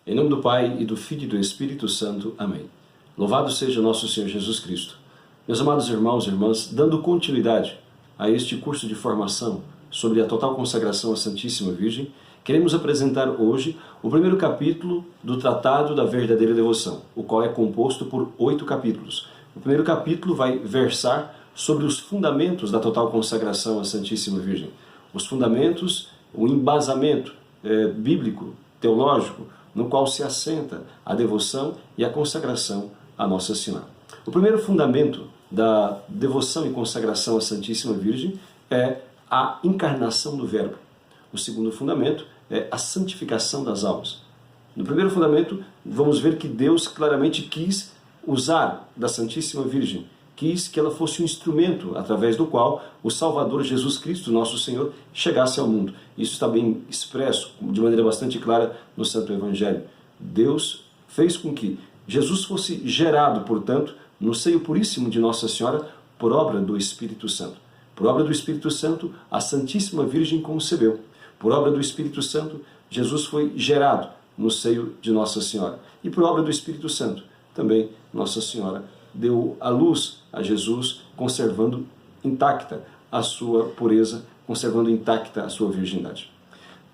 Em nome do Pai, e do Filho e do Espírito Santo. Amém. Louvado seja nosso Senhor Jesus Cristo. Meus amados irmãos e irmãs, dando continuidade a este curso de formação sobre a total consagração à Santíssima Virgem, queremos apresentar hoje o primeiro capítulo do Tratado da Verdadeira Devoção, o qual é composto por 8 capítulos. O primeiro capítulo vai versar sobre os fundamentos da total consagração à Santíssima Virgem. Os fundamentos, o embasamento bíblico, teológico, no qual se assenta a devoção e a consagração à Nossa Senhora. O primeiro fundamento da devoção e consagração à Santíssima Virgem é a encarnação do Verbo. O segundo fundamento é a santificação das almas. No primeiro fundamento, vamos ver que Deus claramente quis usar da Santíssima Virgem, quis que ela fosse um instrumento através do qual o Salvador Jesus Cristo, nosso Senhor, chegasse ao mundo. Isso está bem expresso, de maneira bastante clara, no Santo Evangelho. Deus fez com que Jesus fosse gerado, portanto, no seio puríssimo de Nossa Senhora, por obra do Espírito Santo. Por obra do Espírito Santo, a Santíssima Virgem concebeu. Por obra do Espírito Santo, Jesus foi gerado no seio de Nossa Senhora. E por obra do Espírito Santo, também Nossa Senhora deu à luz a Jesus, conservando intacta a sua pureza, conservando intacta a sua virgindade.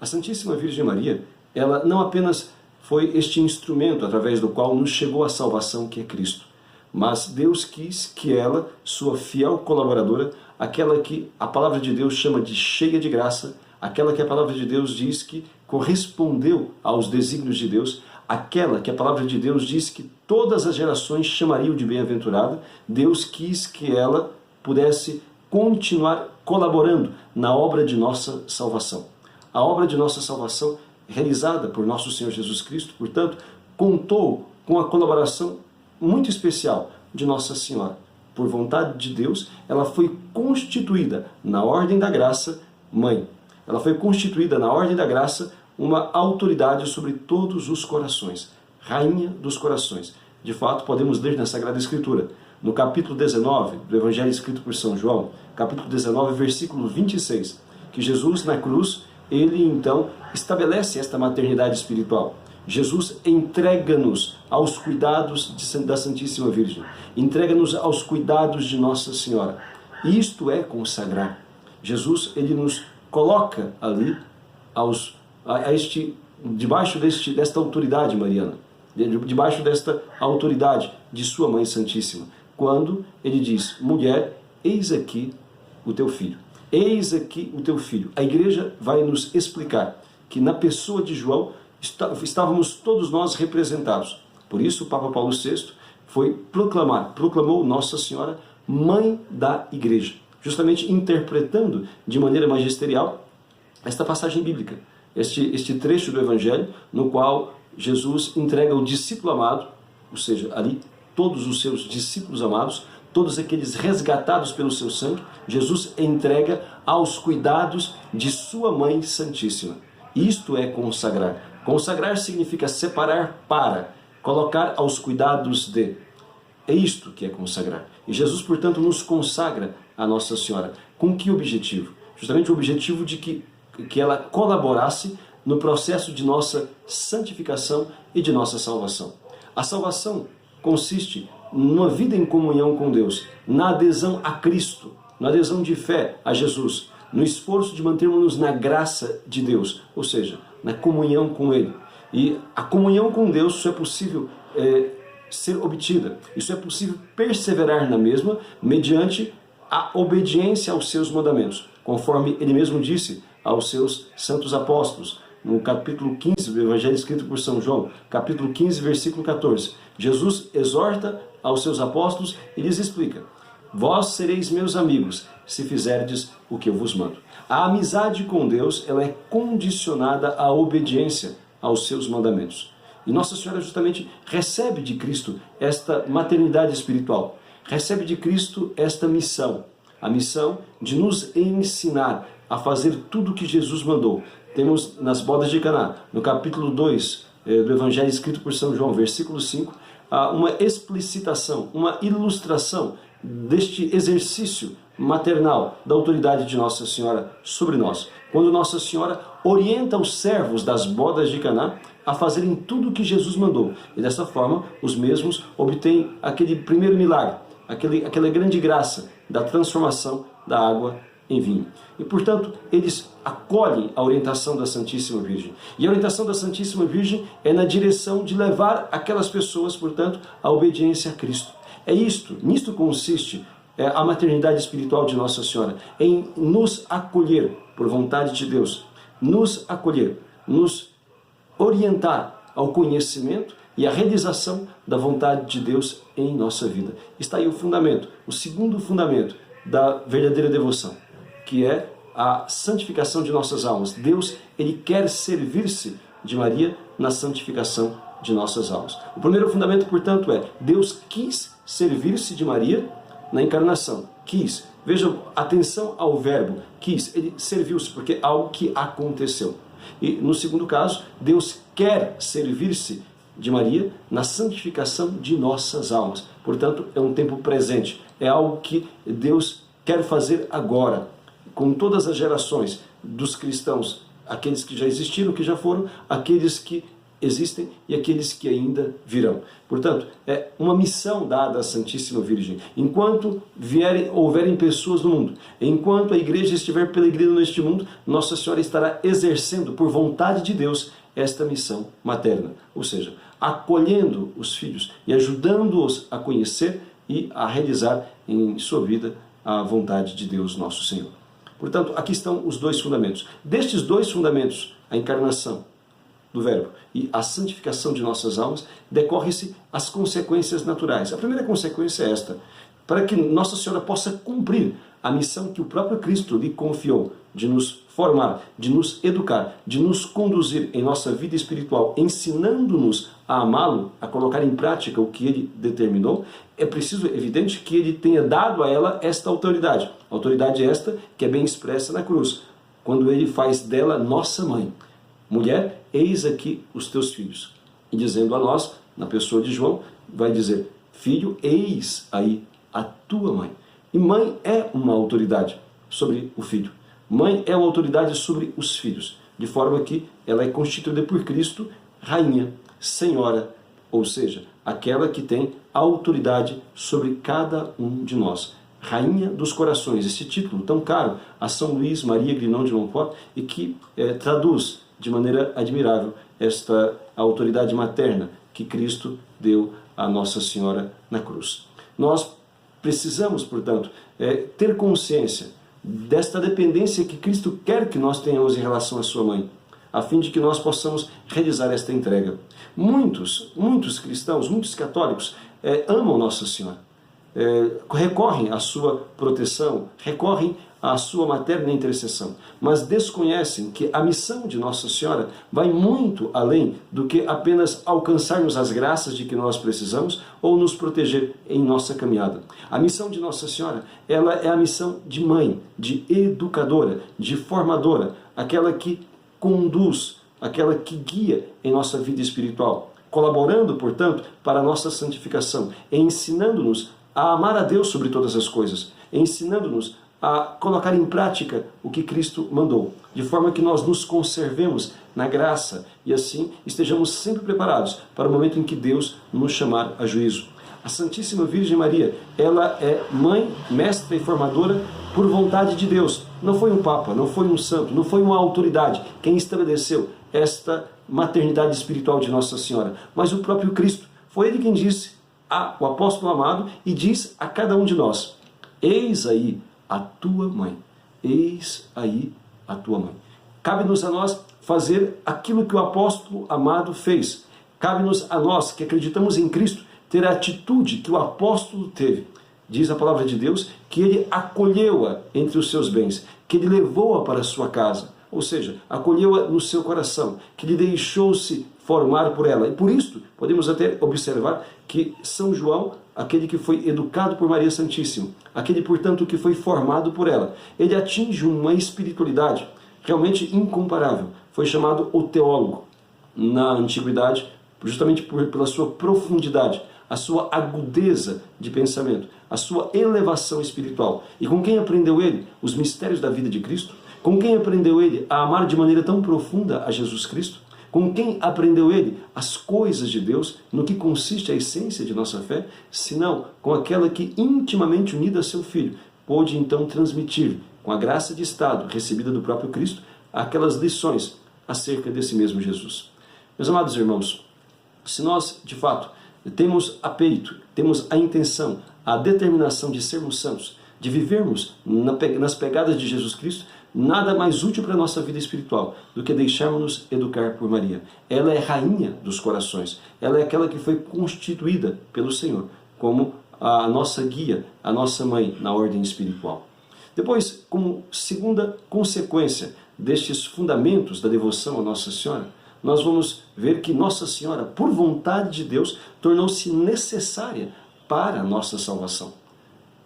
A Santíssima Virgem Maria, ela não apenas foi este instrumento através do qual nos chegou a salvação, que é Cristo, mas Deus quis que ela, sua fiel colaboradora, aquela que a palavra de Deus chama de cheia de graça, aquela que a palavra de Deus diz que correspondeu aos desígnios de Deus, aquela que a palavra de Deus diz que todas as gerações chamariam de bem-aventurada, Deus quis que ela pudesse continuar colaborando na obra de nossa salvação. A obra de nossa salvação, realizada por nosso Senhor Jesus Cristo, portanto, contou com a colaboração muito especial de Nossa Senhora. Por vontade de Deus, ela foi constituída na ordem da graça mãe. Ela foi constituída na ordem da graça uma autoridade sobre todos os corações, rainha dos corações. De fato, podemos ler na Sagrada Escritura, no capítulo 19 do Evangelho escrito por São João, capítulo 19, versículo 26, que Jesus na cruz, ele então estabelece esta maternidade espiritual. Jesus entrega-nos aos cuidados da Santíssima Virgem, entrega-nos aos cuidados de Nossa Senhora. Isto é consagrar. Jesus, ele nos coloca ali debaixo desta autoridade mariana, debaixo desta autoridade de sua Mãe Santíssima, quando ele diz: mulher, eis aqui o teu filho. Eis aqui o teu filho. A igreja vai nos explicar que na pessoa de João estávamos todos nós representados. Por isso o Papa Paulo VI proclamou Nossa Senhora Mãe da Igreja, justamente interpretando de maneira magisterial esta passagem bíblica, este trecho do Evangelho, no qual Jesus entrega o discípulo amado, ou seja, ali todos os seus discípulos amados, todos aqueles resgatados pelo seu sangue, Jesus entrega aos cuidados de sua Mãe Santíssima. Isto é consagrar. Consagrar significa separar para, colocar aos cuidados de. É isto que é consagrar. E Jesus, portanto, nos consagra a Nossa Senhora. Com que objetivo? Justamente o objetivo de que ela colaborasse no processo de nossa santificação e de nossa salvação. A salvação consiste numa vida em comunhão com Deus, na adesão a Cristo, na adesão de fé a Jesus, no esforço de mantermos-nos na graça de Deus, ou seja, na comunhão com Ele. E a comunhão com Deus só é possível ser obtida, isso é possível perseverar na mesma mediante a obediência aos seus mandamentos, conforme Ele mesmo disse aos seus santos apóstolos, no capítulo 15 do Evangelho escrito por São João, capítulo 15, versículo 14. Jesus exorta aos seus apóstolos e lhes explica: vós sereis meus amigos, se fizerdes o que eu vos mando. A amizade com Deus, ela é condicionada à obediência aos seus mandamentos. E Nossa Senhora justamente recebe de Cristo esta maternidade espiritual, recebe de Cristo esta missão, a missão de nos ensinar a fazer tudo o que Jesus mandou. Temos nas bodas de Caná, no capítulo 2 do Evangelho escrito por São João, versículo 5, uma explicitação, uma ilustração deste exercício maternal da autoridade de Nossa Senhora sobre nós. Quando Nossa Senhora orienta os servos das bodas de Caná a fazerem tudo o que Jesus mandou. E dessa forma, os mesmos obtêm aquele primeiro milagre, aquela grande graça da transformação da água em vinho. E, portanto, eles acolhem a orientação da Santíssima Virgem. E a orientação da Santíssima Virgem é na direção de levar aquelas pessoas, portanto, à obediência a Cristo. Nisto consiste a maternidade espiritual de Nossa Senhora, em nos acolher por vontade de Deus, nos acolher, nos orientar ao conhecimento e à realização da vontade de Deus em nossa vida. Está aí o fundamento, o segundo fundamento da verdadeira devoção, que é a santificação de nossas almas. Deus, Ele quer servir-se de Maria na santificação de nossas almas. O primeiro fundamento, portanto, é Deus quis servir-se de Maria na encarnação. Quis. Veja, atenção ao verbo quis. Ele serviu-se porque é algo que aconteceu. E no segundo caso, Deus quer servir-se de Maria na santificação de nossas almas. Portanto, é um tempo presente. É algo que Deus quer fazer agora, com todas as gerações dos cristãos, aqueles que já existiram, que já foram, aqueles que existem e aqueles que ainda virão. Portanto, é uma missão dada à Santíssima Virgem. Enquanto houverem pessoas no mundo, enquanto a igreja estiver peregrina neste mundo, Nossa Senhora estará exercendo, por vontade de Deus, esta missão materna. Ou seja, acolhendo os filhos e ajudando-os a conhecer e a realizar em sua vida a vontade de Deus, nosso Senhor. Portanto, aqui estão os dois fundamentos. Destes dois fundamentos, a encarnação do Verbo e a santificação de nossas almas, decorre-se as consequências naturais. A primeira consequência é esta: para que Nossa Senhora possa cumprir a missão que o próprio Cristo lhe confiou, de nos formar, de nos educar, de nos conduzir em nossa vida espiritual, ensinando-nos a amá-lo, a colocar em prática o que ele determinou, é preciso, evidente, que ele tenha dado a ela esta autoridade. Autoridade esta que é bem expressa na cruz, quando ele faz dela nossa mãe. Mulher, eis aqui os teus filhos. E dizendo a nós, na pessoa de João, vai dizer: filho, eis aí a tua mãe. E mãe é uma autoridade sobre o filho. Mãe é uma autoridade sobre os filhos, de forma que ela é constituída por Cristo rainha, senhora, ou seja, aquela que tem autoridade sobre cada um de nós. Rainha dos Corações, esse título tão caro a São Luís Maria Grignon de Montfort, e que traduz de maneira admirável esta autoridade materna que Cristo deu a Nossa Senhora na cruz. Nós precisamos, portanto, ter consciência desta dependência que Cristo quer que nós tenhamos em relação à sua mãe, a fim de que nós possamos realizar esta entrega. Muitos cristãos, muitos católicos amam Nossa Senhora, recorrem à sua proteção, recorrem à sua materna intercessão, mas desconhecem que a missão de Nossa Senhora vai muito além do que apenas alcançarmos as graças de que nós precisamos ou nos proteger em nossa caminhada. A missão de Nossa Senhora, ela é a missão de mãe, de educadora, de formadora, aquela que conduz, aquela que guia em nossa vida espiritual, colaborando, portanto, para a nossa santificação, ensinando-nos a amar a Deus sobre todas as coisas, ensinando-nos a colocar em prática o que Cristo mandou, de forma que nós nos conservemos na graça e assim estejamos sempre preparados para o momento em que Deus nos chamar a juízo. A Santíssima Virgem Maria, ela é mãe, mestra e formadora por vontade de Deus. Não foi um papa, não foi um santo, não foi uma autoridade quem estabeleceu esta maternidade espiritual de Nossa Senhora, mas o próprio Cristo. Foi ele quem disse ao apóstolo amado e diz a cada um de nós: eis aí a tua mãe, eis aí a tua mãe. Cabe-nos a nós fazer aquilo que o apóstolo amado fez. Cabe-nos a nós, que acreditamos em Cristo, ter a atitude que o apóstolo teve. Diz a palavra de Deus que ele acolheu-a entre os seus bens, que ele levou-a para a sua casa, ou seja, acolheu-a no seu coração, que ele deixou-se formar por ela. E por isso, podemos até observar que São João, aquele que foi educado por Maria Santíssima, aquele, portanto, que foi formado por ela, ele atinge uma espiritualidade realmente incomparável. Foi chamado o teólogo na antiguidade, justamente pela sua profundidade, a sua agudeza de pensamento, a sua elevação espiritual. E com quem aprendeu ele os mistérios da vida de Cristo? Com quem aprendeu ele a amar de maneira tão profunda a Jesus Cristo? Com quem aprendeu ele as coisas de Deus, no que consiste a essência de nossa fé, senão com aquela que, intimamente unida a seu Filho, pôde então transmitir, com a graça de estado recebida do próprio Cristo, aquelas lições acerca desse mesmo Jesus. Meus amados irmãos, se nós, de fato, temos a peito, temos a intenção, a determinação de sermos santos, de vivermos nas pegadas de Jesus Cristo, nada mais útil para a nossa vida espiritual do que deixarmos-nos educar por Maria. Ela é rainha dos corações, ela é aquela que foi constituída pelo Senhor como a nossa guia, a nossa mãe na ordem espiritual. Depois, como segunda consequência destes fundamentos da devoção a Nossa Senhora, nós vamos ver que Nossa Senhora, por vontade de Deus, tornou-se necessária para a nossa salvação.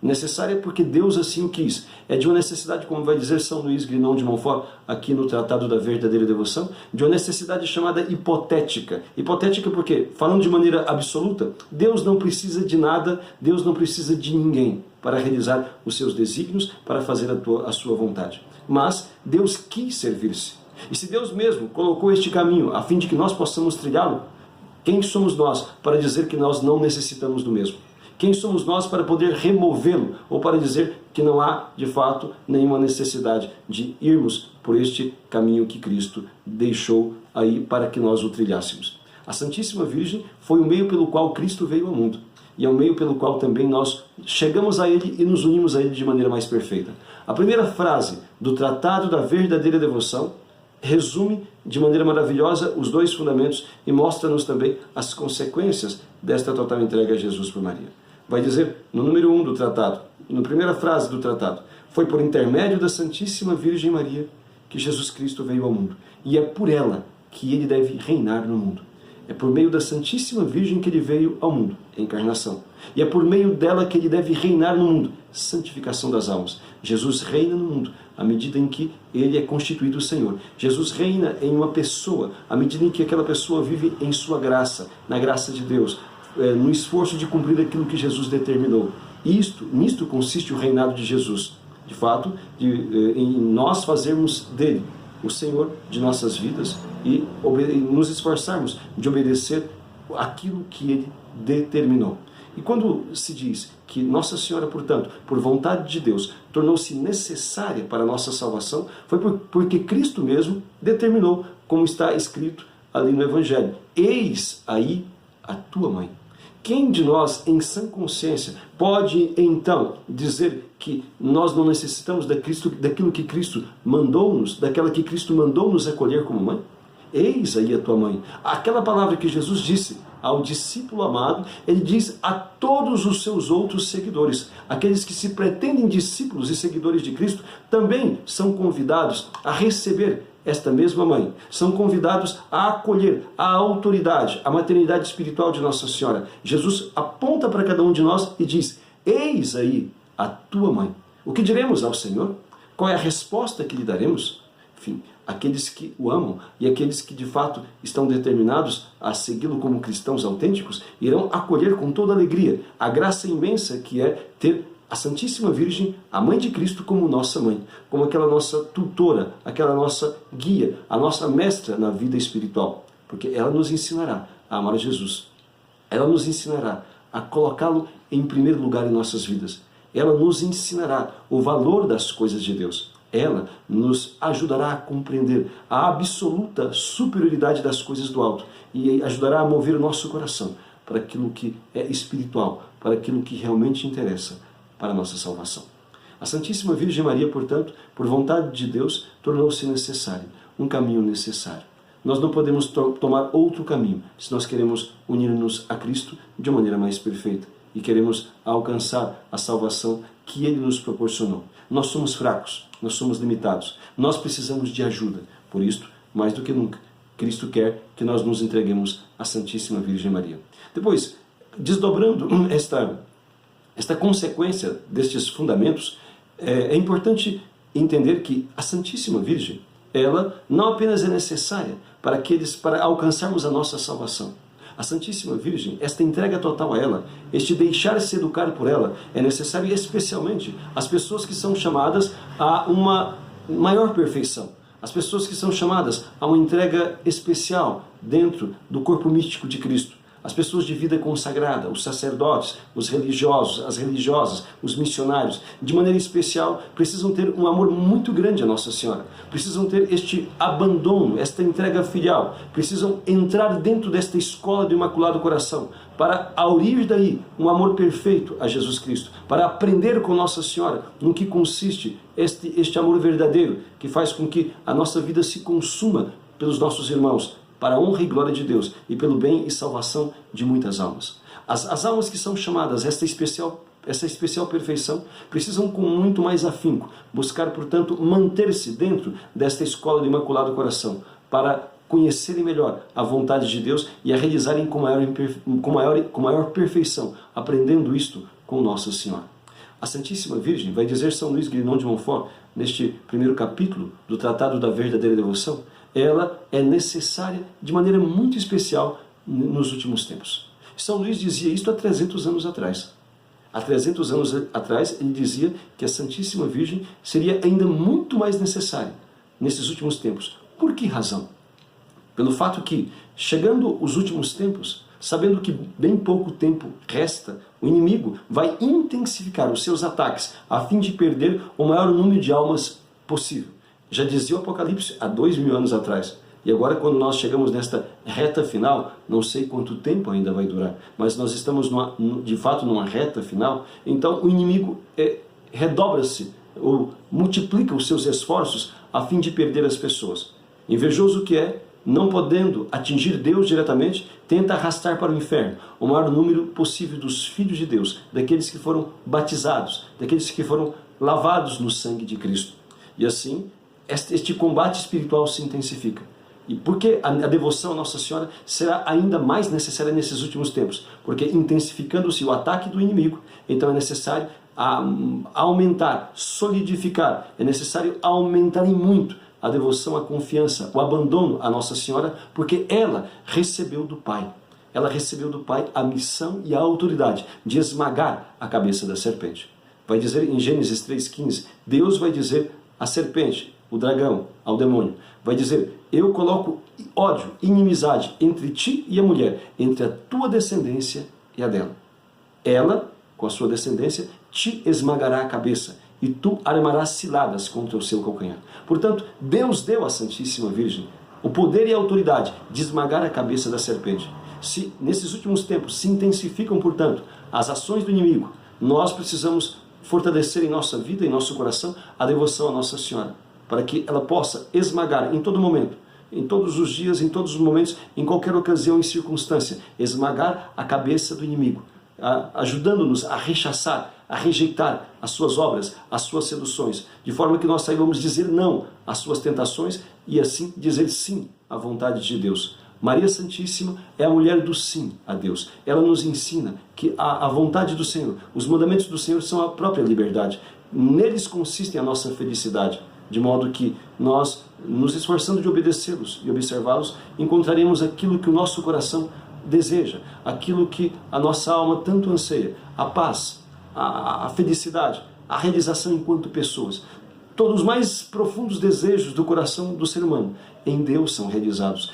Necessária porque Deus assim o quis. É de uma necessidade, como vai dizer São Luís Grignon de Montfort, aqui no Tratado da Verdadeira Devoção, de uma necessidade chamada hipotética. Hipotética porque, falando de maneira absoluta, Deus não precisa de nada, Deus não precisa de ninguém para realizar os seus desígnios, para fazer a sua vontade. Mas Deus quis servir-se. E se Deus mesmo colocou este caminho a fim de que nós possamos trilhá-lo, quem somos nós para dizer que nós não necessitamos do mesmo? Quem somos nós para poder removê-lo ou para dizer que não há, de fato, nenhuma necessidade de irmos por este caminho que Cristo deixou aí para que nós o trilhássemos? A Santíssima Virgem foi o meio pelo qual Cristo veio ao mundo e é o meio pelo qual também nós chegamos a Ele e nos unimos a Ele de maneira mais perfeita. A primeira frase do Tratado da Verdadeira Devoção resume de maneira maravilhosa os dois fundamentos e mostra-nos também as consequências desta total entrega a Jesus por Maria. Vai dizer, no número 1 do tratado, na primeira frase do tratado, foi por intermédio da Santíssima Virgem Maria que Jesus Cristo veio ao mundo. E é por ela que ele deve reinar no mundo. É por meio da Santíssima Virgem que ele veio ao mundo, encarnação. E é por meio dela que ele deve reinar no mundo, santificação das almas. Jesus reina no mundo à medida em que ele é constituído o Senhor. Jesus reina em uma pessoa à medida em que aquela pessoa vive em sua graça, na graça de Deus, no esforço de cumprir aquilo que Jesus determinou. Nisto consiste o reinado de Jesus. De fato, em nós fazermos dele o Senhor de nossas vidas e nos esforçarmos de obedecer aquilo que ele determinou. E quando se diz que Nossa Senhora, portanto, por vontade de Deus, tornou-se necessária para a nossa salvação, foi porque Cristo mesmo determinou, como está escrito ali no Evangelho: eis aí a tua mãe. Quem de nós, em sã consciência, pode então dizer que nós não necessitamos daquilo que Cristo mandou-nos, daquela que Cristo mandou nos acolher como mãe? Eis aí a tua mãe. Aquela palavra que Jesus disse ao discípulo amado, ele diz a todos os seus outros seguidores. Aqueles que se pretendem discípulos e seguidores de Cristo também são convidados a receber esta mesma mãe. São convidados a acolher a autoridade, a maternidade espiritual de Nossa Senhora. Jesus aponta para cada um de nós e diz: eis aí a tua mãe. O que diremos ao Senhor? Qual é a resposta que lhe daremos? Enfim, aqueles que o amam e aqueles que de fato estão determinados a segui-lo como cristãos autênticos irão acolher com toda alegria a graça imensa que é ter a Santíssima Virgem, a Mãe de Cristo, como nossa mãe, como aquela nossa tutora, aquela nossa guia, a nossa mestra na vida espiritual, porque ela nos ensinará a amar Jesus. Ela nos ensinará a colocá-lo em primeiro lugar em nossas vidas. Ela nos ensinará o valor das coisas de Deus. Ela nos ajudará a compreender a absoluta superioridade das coisas do alto e ajudará a mover o nosso coração para aquilo que é espiritual, para aquilo que realmente interessa para a nossa salvação. A Santíssima Virgem Maria, portanto, por vontade de Deus, tornou-se necessária, um caminho necessário. Nós não podemos tomar outro caminho se nós queremos unir-nos a Cristo de uma maneira mais perfeita e queremos alcançar a salvação que Ele nos proporcionou. Nós somos fracos, nós somos limitados, nós precisamos de ajuda. Por isso, mais do que nunca, Cristo quer que nós nos entreguemos à Santíssima Virgem Maria. Depois, desdobrando esta consequência destes fundamentos, é importante entender que a Santíssima Virgem, ela não apenas é necessária para alcançarmos a nossa salvação. A Santíssima Virgem, esta entrega total a ela, este deixar-se educar por ela, é necessário especialmente às pessoas que são chamadas a uma maior perfeição, as pessoas que são chamadas a uma entrega especial dentro do corpo místico de Cristo, as pessoas de vida consagrada, os sacerdotes, os religiosos, as religiosas, os missionários, de maneira especial, precisam ter um amor muito grande a Nossa Senhora, precisam ter este abandono, esta entrega filial, precisam entrar dentro desta escola do Imaculado Coração, para aurir daí um amor perfeito a Jesus Cristo, para aprender com Nossa Senhora no que consiste este amor verdadeiro, que faz com que a nossa vida se consuma pelos nossos irmãos, para a honra e glória de Deus e pelo bem e salvação de muitas almas. As almas que são chamadas a essa especial perfeição precisam com muito mais afinco buscar, portanto, manter-se dentro desta escola do Imaculado Coração para conhecerem melhor a vontade de Deus e a realizarem com maior perfeição, aprendendo isto com Nossa Senhora. A Santíssima Virgem, vai dizer São Luís Guilherme de Montfort, neste primeiro capítulo do Tratado da Verdadeira Devoção, ela é necessária de maneira muito especial nos últimos tempos. São Luís dizia isto há 300 anos atrás. Há 300 anos atrás ele dizia que a Santíssima Virgem seria ainda muito mais necessária nesses últimos tempos. Por que razão? Pelo fato que, chegando os últimos tempos, sabendo que bem pouco tempo resta, o inimigo vai intensificar os seus ataques a fim de perder o maior número de almas possível. Já dizia o Apocalipse há 2000 anos atrás. E agora, quando nós chegamos nesta reta final, não sei quanto tempo ainda vai durar, mas nós estamos de fato numa reta final, então o inimigo redobra-se ou multiplica os seus esforços a fim de perder as pessoas. Invejoso que é, não podendo atingir Deus diretamente, tenta arrastar para o inferno o maior número possível dos filhos de Deus, daqueles que foram batizados, daqueles que foram lavados no sangue de Cristo. E assim, este combate espiritual se intensifica. E por que a devoção a Nossa Senhora será ainda mais necessária nesses últimos tempos? Porque intensificando-se o ataque do inimigo, então é necessário aumentar, solidificar, é necessário aumentar em muito a devoção, a confiança, o abandono a Nossa Senhora, porque ela recebeu do Pai. Ela recebeu do Pai a missão e a autoridade de esmagar a cabeça da serpente. Vai dizer em Gênesis 3,15, Deus vai dizer à serpente, o dragão, ao demônio, vai dizer, eu coloco ódio, inimizade entre ti e a mulher, entre a tua descendência e a dela. Ela, com a sua descendência, te esmagará a cabeça e tu armarás ciladas contra o seu calcanhar. Portanto, Deus deu à Santíssima Virgem o poder e a autoridade de esmagar a cabeça da serpente. Se nesses últimos tempos se intensificam, portanto, as ações do inimigo, nós precisamos fortalecer em nossa vida, em nosso coração, a devoção à Nossa Senhora, para que ela possa esmagar em todo momento, em todos os dias, em todos os momentos, em qualquer ocasião e circunstância, esmagar a cabeça do inimigo, ajudando-nos a rechaçar, a rejeitar as suas obras, as suas seduções, de forma que nós saibamos dizer não às suas tentações e assim dizer sim à vontade de Deus. Maria Santíssima é a mulher do sim a Deus. Ela nos ensina que a vontade do Senhor, os mandamentos do Senhor são a própria liberdade. Neles consiste a nossa felicidade. De modo que nós, nos esforçando de obedecê-los e observá-los, encontraremos aquilo que o nosso coração deseja, aquilo que a nossa alma tanto anseia, a paz, a felicidade, a realização enquanto pessoas. Todos os mais profundos desejos do coração do ser humano em Deus são realizados.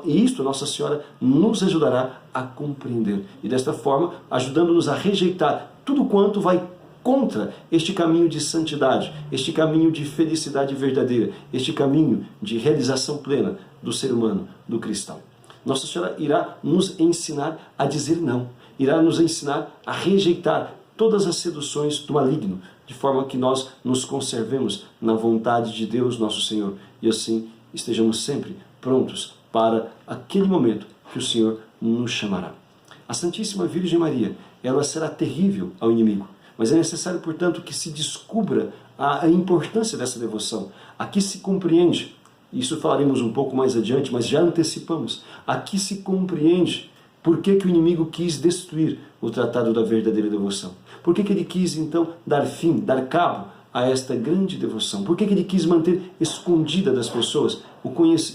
Isto Nossa Senhora nos ajudará a compreender. E desta forma, ajudando-nos a rejeitar tudo quanto vai contra este caminho de santidade, este caminho de felicidade verdadeira, este caminho de realização plena do ser humano, do cristão. Nossa Senhora irá nos ensinar a dizer não, irá nos ensinar a rejeitar todas as seduções do maligno, de forma que nós nos conservemos na vontade de Deus, nosso Senhor, e assim estejamos sempre prontos para aquele momento que o Senhor nos chamará. A Santíssima Virgem Maria, ela será terrível ao inimigo, mas é necessário, portanto, que se descubra a importância dessa devoção. Aqui se compreende, isso falaremos um pouco mais adiante, mas já antecipamos, aqui se compreende por que o inimigo quis destruir o Tratado da Verdadeira Devoção. Por que ele quis, então, dar fim, dar cabo a esta grande devoção? Por que ele quis manter escondida das pessoas,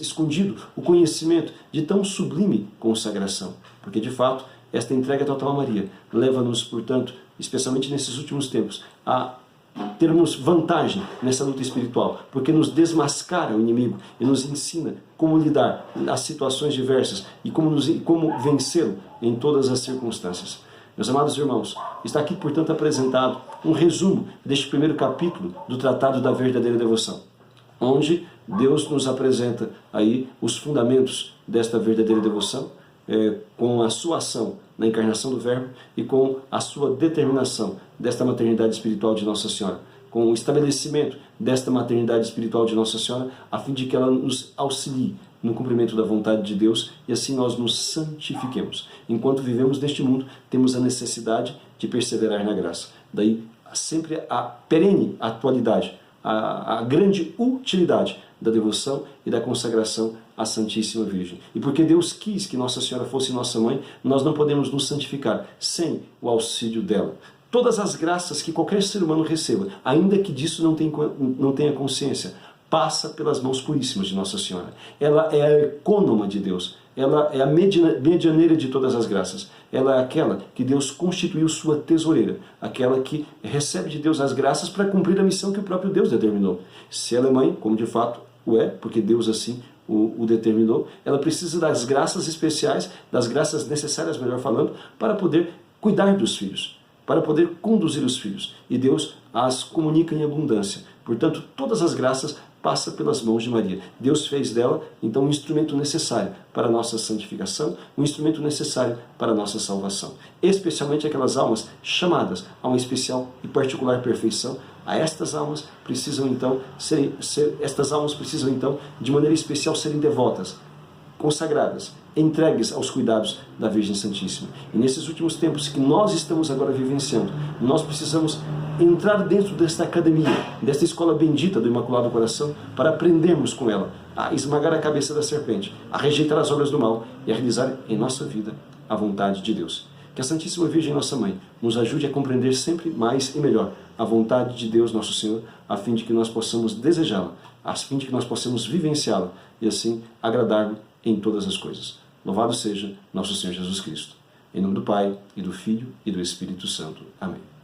escondido o conhecimento de tão sublime consagração? Porque, de fato, esta entrega total a Maria leva-nos, portanto, especialmente nesses últimos tempos, a termos vantagem nessa luta espiritual, porque nos desmascara o inimigo e nos ensina como lidar nas situações diversas e como vencê-lo em todas as circunstâncias. Meus amados irmãos, está aqui, portanto, apresentado um resumo deste primeiro capítulo do Tratado da Verdadeira Devoção, onde Deus nos apresenta aí os fundamentos desta verdadeira devoção, com a sua ação na encarnação do Verbo e com a sua determinação desta maternidade espiritual de Nossa Senhora, com o estabelecimento desta maternidade espiritual de Nossa Senhora, a fim de que ela nos auxilie no cumprimento da vontade de Deus e assim nós nos santifiquemos. Enquanto vivemos neste mundo, temos a necessidade de perseverar na graça. Daí sempre a perene atualidade, a grande utilidade da devoção e da consagração à Santíssima Virgem. E porque Deus quis que Nossa Senhora fosse nossa mãe, nós não podemos nos santificar sem o auxílio dela. Todas as graças que qualquer ser humano receba, ainda que disso não tenha consciência, passa pelas mãos puríssimas de Nossa Senhora. Ela é a ecônoma de Deus. Ela é a medianeira de todas as graças. Ela é aquela que Deus constituiu sua tesoureira, aquela que recebe de Deus as graças para cumprir a missão que o próprio Deus determinou. Se ela é mãe, como de fato o é, porque Deus assim o determinou, ela precisa das graças especiais, das graças necessárias, melhor falando, para poder cuidar dos filhos, para poder conduzir os filhos. E Deus as comunica em abundância. Portanto, todas as graças passam pelas mãos de Maria. Deus fez dela, então, um instrumento necessário para a nossa santificação, um instrumento necessário para a nossa salvação. Especialmente aquelas almas chamadas a uma especial e particular perfeição. A estas almas precisam, então, de maneira especial, serem devotas, consagradas, entregues aos cuidados da Virgem Santíssima. E nesses últimos tempos que nós estamos agora vivenciando, nós precisamos entrar dentro desta academia, desta escola bendita do Imaculado Coração, para aprendermos com ela a esmagar a cabeça da serpente, a rejeitar as obras do mal e a realizar em nossa vida a vontade de Deus. Que a Santíssima Virgem, nossa Mãe, nos ajude a compreender sempre mais e melhor a vontade de Deus, nosso Senhor, a fim de que nós possamos desejá-la, a fim de que nós possamos vivenciá-la e assim agradar-lhe em todas as coisas. Louvado seja nosso Senhor Jesus Cristo. Em nome do Pai, e do Filho, e do Espírito Santo. Amém.